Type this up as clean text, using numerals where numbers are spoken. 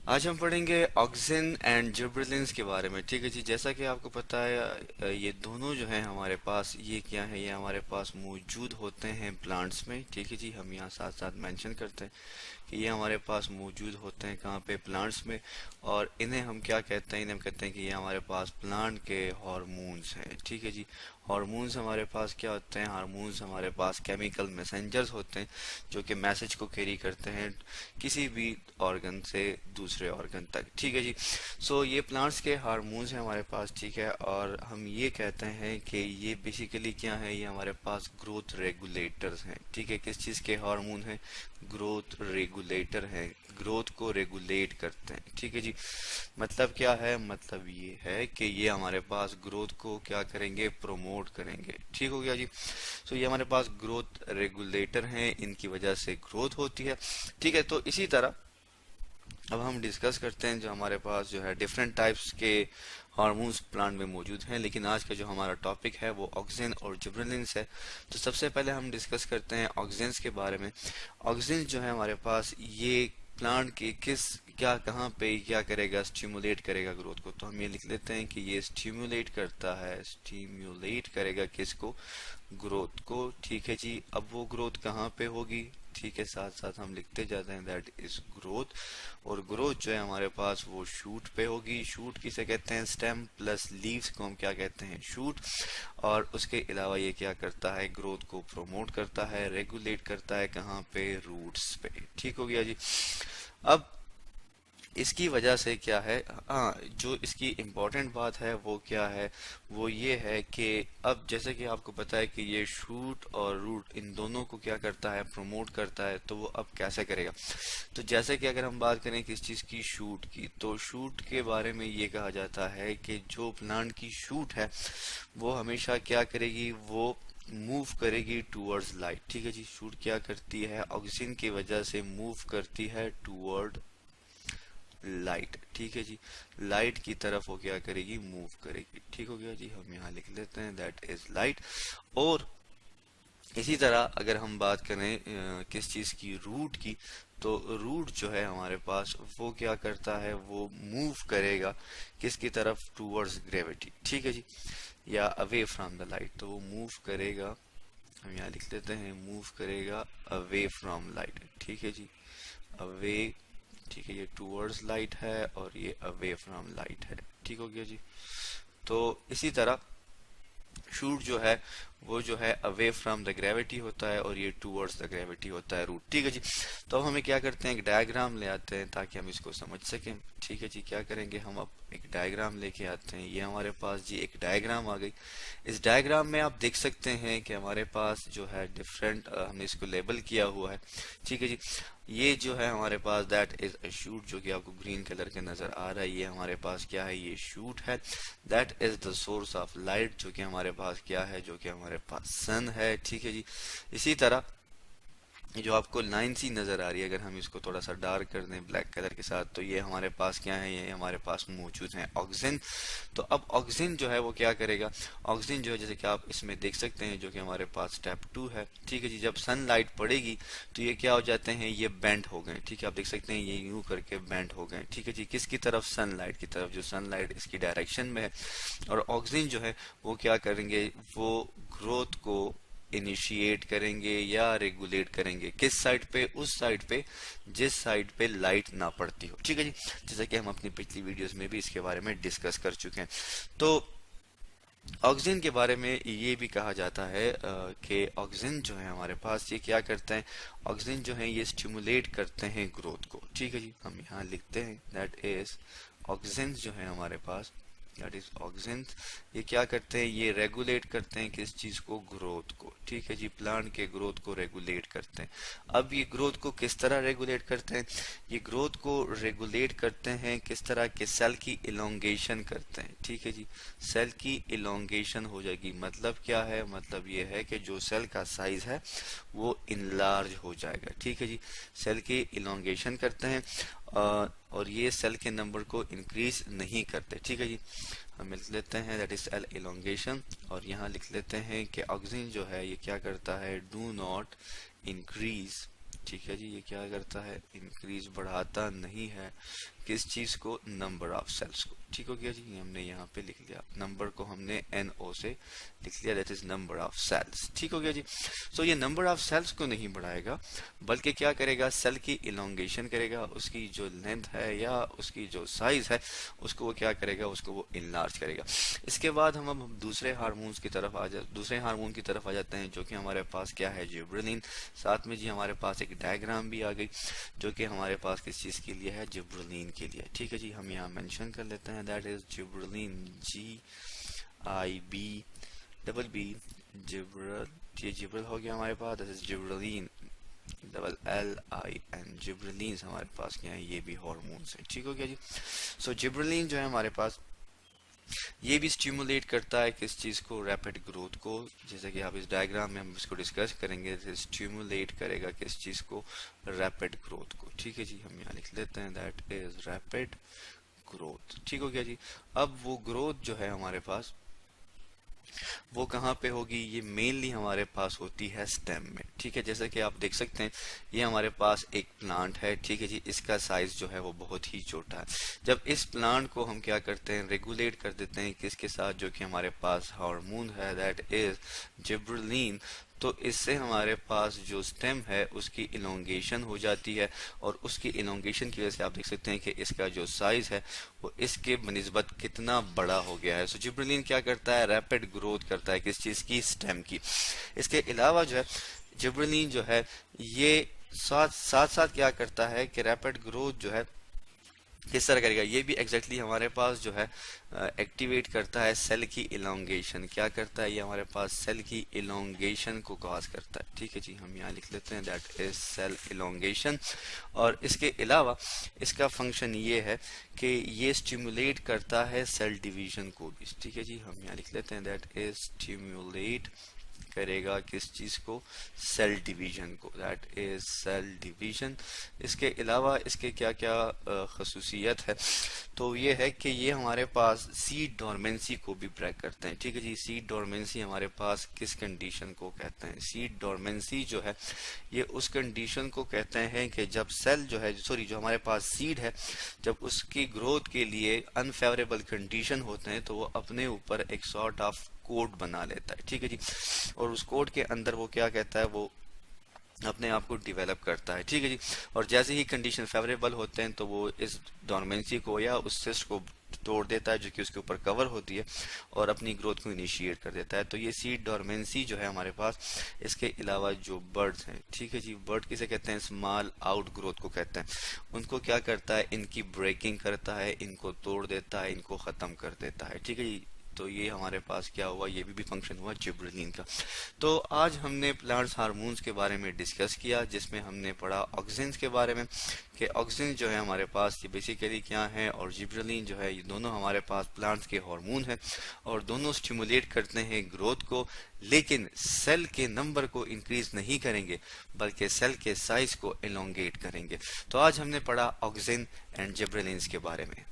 आज हम पढ़ेंगे ऑक्सिन एंड जिबरेलिन्स के बारे में। ठीक है जी, जैसा कि आपको पता है ये दोनों जो हैं हमारे पास, ये क्या है, ये हमारे पास मौजूद होते हैं प्लांट्स में। ठीक है जी, हम यहाँ साथ साथ मेंशन करते हैं कि ये हमारे पास मौजूद होते हैं कहाँ पे, प्लांट्स में। और इन्हें हम क्या कहते हैं, इन्हें हम कहते हैं कि ये हमारे पास प्लांट के हार्मोन्स हैं। ठीक है जी, हार्मोन्स हमारे पास क्या होते हैं, हार्मोन्स हमारे पास केमिकल मैसेंजर्स होते हैं जो कि मैसेज को कैरी करते हैं किसी भी ऑर्गन से दूसरे ऑर्गन तक। ठीक है जी, सो ये प्लांट्स के हार्मोन्स हैं हमारे पास। ठीक है, और हम ये कहते हैं कि ये बेसिकली क्या है, ये हमारे पास ग्रोथ रेगुलेटर्स हैं। ठीक है, किस चीज़ के हार्मोन हैं, ग्रोथ रेगुलेटर हैं, ग्रोथ को रेगुलेट करते हैं। ठीक है जी, मतलब क्या है, मतलब ये है कि ये हमारे पास ग्रोथ को क्या करेंगे, प्रोमोट करेंगे। ठीक हो गया जी, सो ये हमारे पास ग्रोथ रेगुलेटर हैं, इनकी वजह से ग्रोथ होती है। ठीक है, तो इसी तरह अब हम डिस्कस करते हैं जो हमारे पास जो है डिफरेंट टाइप्स के हार्मोन्स प्लांट में मौजूद हैं। लेकिन आज का जो हमारा टॉपिक है वो ऑक्सिन और जिबरेलिन्स है। तो सबसे पहले हम डिस्कस करते हैं ऑक्सिन्स के बारे में। ऑक्सिन जो है हमारे पास, ये प्लांट के किस, क्या, कहाँ पे क्या करेगा, स्टिमुलेट करेगा ग्रोथ को। तो हम ये लिख लेते हैं कि ये स्टिमुलेट करता है, स्टिमुलेट करेगा किसको, ग्रोथ को। ठीक है जी, अब वो ग्रोथ कहाँ पे होगी, ठीक है, साथ साथ हम लिखते जाते हैं दैट इज ग्रोथ। और ग्रोथ जो है हमारे पास वो शूट पे होगी। शूट किसे कहते हैं, स्टेम प्लस लीव्स को हम क्या कहते हैं, शूट। और उसके अलावा ये क्या करता है, ग्रोथ को प्रोमोट करता है, रेगुलेट करता है, कहाँ पे, रूट्स पे। ठीक हो गया जी। अब इसकी वजह से क्या है, हाँ, जो इसकी इम्पोर्टेंट बात है वो क्या है, वो ये है कि अब जैसे कि आपको पता है कि ये शूट और रूट इन दोनों को क्या करता है, प्रमोट करता है। तो वो अब कैसे करेगा, तो जैसे कि अगर हम बात करें किस चीज़ की, शूट की, तो शूट के बारे में ये कहा जाता है कि जो प्लांट की शूट है वो हमेशा क्या करेगी, वो मूव करेगी टूवर्ड्स लाइट। ठीक है जी, शूट क्या करती है, ऑक्सीजन की वजह से मूव करती है टूवर्ड लाइट। ठीक है जी, लाइट की तरफ वो क्या करेगी, मूव करेगी। ठीक हो गया जी, हम यहाँ लिख लेते हैं दैट इज लाइट। और इसी तरह अगर हम बात करें किस चीज़ की, रूट की, तो रूट जो है हमारे पास वो क्या करता है, वो मूव करेगा किसकी तरफ, टूवर्ड्स ग्रेविटी। ठीक है जी, या अवे फ्रॉम द लाइट, तो वो मूव करेगा, हम यहाँ लिख लेते हैं, मूव करेगा अवे फ्रॉम लाइट। ठीक है जी, अवे। ठीक है, ये टूवर्ड्स लाइट है और ये अवे फ्रॉम लाइट है। ठीक हो गया जी, तो इसी तरह शूट जो है वो जो है अवे फ्रॉम द ग्रेविटी होता है और ये टूवर्ड्स द ग्रेविटी होता है, रूट। ठीक है जी, तो अब हमें क्या करते हैं, एक डायग्राम ले आते हैं ताकि हम इसको समझ सकें। ठीक है जी, क्या करेंगे, हम अब एक डायग्राम लेके आते हैं। ये हमारे पास जी एक डायग्राम आ गई। इस डायग्राम में आप देख सकते हैं कि हमारे पास जो है डिफरेंट, हमने इसको लेबल किया हुआ है। ठीक है जी, ये जो है हमारे पास दैट इज अ शूट, जो कि आपको ग्रीन कलर के नजर आ रहा है, ये हमारे पास क्या है, ये शूट है। That is the source of light, जो कि हमारे पास क्या है, जो कि हमारे पास सन है। ठीक है जी, इसी तरह ये जो आपको लाइन सी नजर आ रही है, अगर हम इसको थोड़ा सा डार्क कर दें ब्लैक कलर के साथ, तो ये हमारे पास क्या है, ये हमारे पास मौजूद है ऑक्सीजन। तो अब ऑक्सीजन जो है वो क्या करेगा, ऑक्सीजन जो है जैसे कि आप इसमें देख सकते हैं, जो कि हमारे पास स्टेप 2 है। ठीक है जी, जब सनलाइट पड़ेगी तो ये क्या हो जाते हैं, ये बेंड हो गए। ठीक है, आप देख सकते हैं ये यूं करके बेंड हो गए। ठीक है जी, किसकी तरफ, सनलाइट की तरफ, जो सनलाइट इसकी डायरेक्शन में है। और ऑक्सीजन जो है वो क्या करेंगे, वो ग्रोथ को इनिशिएट करेंगे या रेगुलेट करेंगे, किस साइड पे, उस साइड पे जिस साइड पे लाइट ना पड़ती हो। ठीक है जी, जैसा कि हम अपनी पिछली वीडियोस में भी इसके बारे में डिस्कस कर चुके हैं। तो ऑक्सीजन के बारे में ये भी कहा जाता है कि ऑक्सीजन जो है हमारे पास ये क्या करते हैं, ऑक्सीजन जो है ये स्टिमुलेट करते हैं ग्रोथ को। ठीक है जी, हम यहाँ लिखते हैं दैट इज ऑक्सीजन जो है हमारे पास, दैट इज ऑक्सीजन, ये क्या करते हैं, ये रेगुलेट करते हैं किस चीज को, ग्रोथ को। ठीक है जी, प्लांट के ग्रोथ को रेगुलेट करते हैं। अब ये ग्रोथ को किस तरह रेगुलेट करते हैं, ये ग्रोथ को रेगुलेट करते हैं किस तरह के, सेल की इलोंगेशन करते हैं। ठीक है जी, सेल की इलोंगेशन हो जाएगी, मतलब क्या है, मतलब ये है कि जो सेल का साइज है वो इनलार्ज हो जाएगा। ठीक है जी, सेल की इलोंगेशन करते हैं और ये सेल के नंबर को इंक्रीज नहीं करते। ठीक है जी, हम लिख लेते हैं दैट इज सेल इलोंगेशन। और यहाँ लिख लेते हैं कि ऑक्सीजन जो है ये क्या करता है, डू नॉट इंक्रीज। ठीक है जी, ये क्या करता है, इंक्रीज, बढ़ाता नहीं है, किस चीज को, नंबर ऑफ सेल्स को। ठीक हो गया जी, ये हमने यहाँ पे लिख लिया, नंबर को हमने NO से लिख लिया, that is number of cells. ठीक हो गया जी। सो ये नंबर ऑफ सेल्स को नहीं बढ़ाएगा, बल्कि क्या करेगा, सेल की इलोंगेशन करेगा, उसकी जो लेंथ है या उसकी जो साइज है उसको वो क्या करेगा, उसको वो इनलार्ज करेगा। इसके बाद हम अब दूसरे हार्मोन्स की तरफ दूसरे हार्मोन की तरफ आ जाते हैं, जो कि हमारे पास क्या है, जिब्रेलिन। साथ में जी हमारे पास एक डायग्राम भी आ गई, जो कि हमारे पास किस चीज के लिए है, जिब्रेलिन के लिए। ठीक है जी, हम यहाँ मेंशन कर लेते हैं, दैट इज जिब्रेलिन, GIB, जिब्रल, ये जिब्रल हो गया हमारे पास, that is gibberellin, LIN, gibberellin हमारे पास क्या है, ये भी हार्मोन्स है। ठीक हो गया जी। सो जिब्रेलिन जो है हमारे पास, ये भी स्टिमुलेट करता है किस चीज को, रैपिड ग्रोथ को। जैसे कि आप इस डायग्राम में हम इसको डिस्कस करेंगे, स्टिमुलेट करेगा किस चीज को, रैपिड ग्रोथ को। ठीक है जी, हम यहाँ लिख लेते हैं, दैट इज रैपिड ग्रोथ। ठीक हो गया जी। अब वो ग्रोथ जो है हमारे पास, वो कहाँ पे होगी, ये मेनली हमारे पास होती है स्टेम में। ठीक है, जैसे कि आप देख सकते हैं, ये हमारे पास एक प्लांट है। ठीक है जी, इसका साइज जो है वो बहुत ही छोटा है। जब इस प्लांट को हम क्या करते हैं, रेगुलेट कर देते हैं किसके साथ, जो कि हमारे पास हार्मोन है, दैट इज जिब्रेलिन, तो इससे हमारे पास जो स्टेम है उसकी इलोंगेशन हो जाती है, और उसकी इलोंगेशन की वजह से आप देख सकते हैं कि इसका जो साइज है वो इसके बनिस्बत कितना बड़ा हो गया है। सो जिब्रेलिन क्या करता है, रैपिड ग्रोथ करता है किस चीज की, स्टेम की। इसके अलावा जो है जिब्रेलिन जो है ये साथ साथ क्या करता है कि रैपिड ग्रोथ जो है किस तरह करेगा, ये भी एग्जैक्टली हमारे पास जो है एक्टिवेट करता है सेल की इलोंगेशन। क्या करता है, ये हमारे पास सेल की इलोंगेशन को कॉज करता है। ठीक है जी, हम यहाँ लिख लेते हैं, दैट इज सेल इलोंगेशन। और इसके अलावा इसका फंक्शन ये है कि ये स्टिमुलेट करता है सेल डिवीजन को भी। ठीक है जी, हम यहाँ लिख लेते हैं, दैट इज स्टिमुलेट करेगा किस चीज को, सेल डिवीजन को, दैट इज सेल डिवीजन। इसके अलावा इसके क्या क्या खसूसियत है, तो ये है कि ये हमारे पास सीड डोरमेंसी को भी ब्रेक करते हैं। ठीक है जी, सीड डोरमेंसी हमारे पास किस कंडीशन को कहते हैं, सीड डोरमेंसी जो है ये उस कंडीशन को कहते हैं कि जब सेल जो है, सॉरी, जो हमारे पास सीड है, जब उसकी ग्रोथ के लिए अनफेवरेबल कंडीशन होते हैं तो वो अपने ऊपर एक सॉर्ट ऑफ कोड बना लेता है। ठीक है जी, और उस कोड के अंदर वो क्या कहता है, वो अपने आप को डिवेलप करता है। ठीक है जी, और जैसे ही कंडीशन फेवरेबल होते हैं तो वो इस डोरमेंसी को या उस सिस्ट को तोड़ देता है जो कि उसके ऊपर कवर होती है, और अपनी ग्रोथ को इनिशिएट कर देता है। तो ये सीड डोरमेंसी जो है हमारे पास। इसके अलावा जो बर्ड्स हैं, ठीक है जी, बर्ड किसे कहते हैं, स्मॉल आउट ग्रोथ को कहते हैं। उनको क्या करता है, इनकी ब्रेकिंग करता है, इनको तोड़ देता है, इनको खत्म कर देता है। ठीक है जी, तो ये हमारे पास क्या हुआ, ये भी फंक्शन हुआ जिब्रेलिन का। तो आज हमने प्लांट्स हार्मोन्स के बारे में डिस्कस किया, जिसमें हमने पढ़ा ऑक्सीजन के बारे में, कि ऑक्सीजन जो है हमारे पास ये बेसिकली क्या है, और जिब्रेलिन जो है ये दोनों हमारे पास प्लांट्स के हार्मोन है, और दोनों स्टिमुलेट करते हैं ग्रोथ को, लेकिन सेल के नंबर को इंक्रीज नहीं करेंगे, बल्कि सेल के साइज को एलोंगेट करेंगे। तो आज हमने पढ़ा ऑक्सीजन एंड जिब्रेलिन के बारे में।